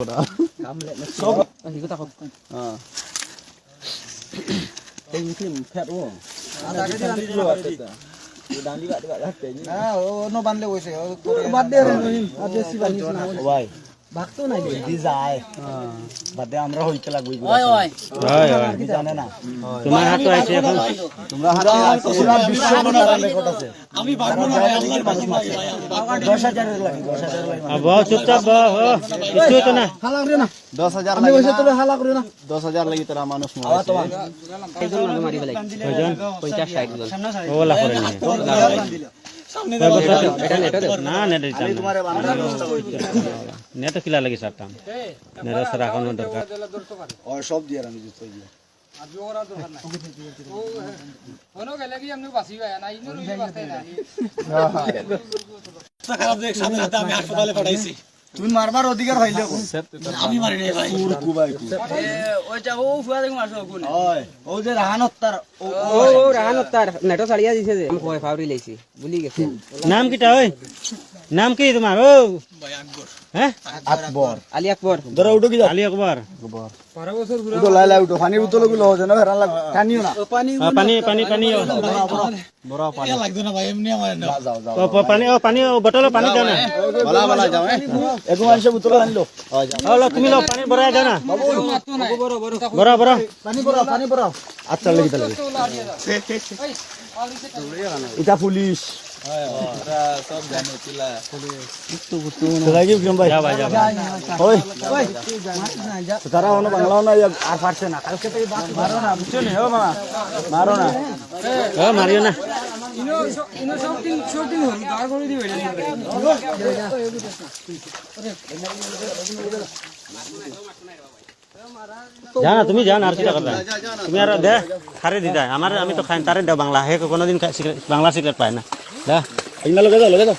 Sop. Thì có không? Tên phim phẹt đúng không? Cái gì đi rồi? Đang đi bạn lát tên. nó ban lên rồi. Bắt đeo rồi. Ada si bani sana. Why? Bakto na dia. Di যায়. বাদে আমরা হইতে লাগবো এগুলো। ওই ওই কি জানে না? তোমার হাতে আছে এখন তোমরা হাতে আছে পুরো বিশ্ব মনোরম রেকর্ড আছে। আমি ভাববো না ভাই আল্লাহর কাছে লাগে 10,000 এর লাগি 10,000 লাগি। बहुत चुपचाप কিছু তো না Halak rin na. 10,000 Ami লাগি। wala tuloy halak rin na. 10,000 লাগি তোরা মানুষ মরাইছে। Idol na mari balay. কয়জন 50-60 জন. ওলা করে নিয়ে সামনে এটা নেটো দেব. না নেট দিতাম আমি তোমারে বানানো নেট কিলা লাগি সারতাম নেট সারা কোন দরকার ও সব দিয়ে আমি জুতো দিয়ে। খারাপ দেখ সামনে হাতে আমি হাসপাতালে পাঠাইছি তুমি মারবার অধিকার হইলে আমি মারি নাই ভাই কুবাই ওইটা ও ফুয়া দেখো মারছো কোন ওই ও যে রাহানত তার ও রাহান তার নেটো ছাড়িয়া দিছে যে আমি কই ফাউরি লাইছি ভুলি গেছে নাম কিটা ওই নাম কি তোমার ও ভাই আকবর হ্যাঁ আকবর আলী আকবর ধরো উঠো কি যা আলী আকবর উঠো লাই উঠো পানি বোতল গুলো হচ্ছে না হেরান লাগ টানিও না পানি পানি পানি পানি বড় পানি এ লাগতো না ভাই এমনি আমার না যাও যাও পানি পানি বোতল পানি দাও না বলা বলা যাও এগো মানুষ বোতল আনলো যাও লো তুমি লো পানি ভরাই দাও না বড় বড় বড় বড় পানি পড়া আচ্ছা লাগি তাহলে এটা পুলিশ সব জানো চিলা তোরা কি কিরম ভাই যা ভাই যা ওই ওই তারা অন্য বাংলাও না আর পারছে না কালকে তো মারো না বুঝছো নি ও মামা মারো না ও মারিও না ইনো শটিং হল দাঁড় করে দিবে জানা তুমি জানা আর কিটা করবা তুমি আর দে খারে দিদা আমার আমি তো খাই তারে দাও বাংলা হে কোনোদিন বাংলা সিগারেট পায় না দা লগে যাও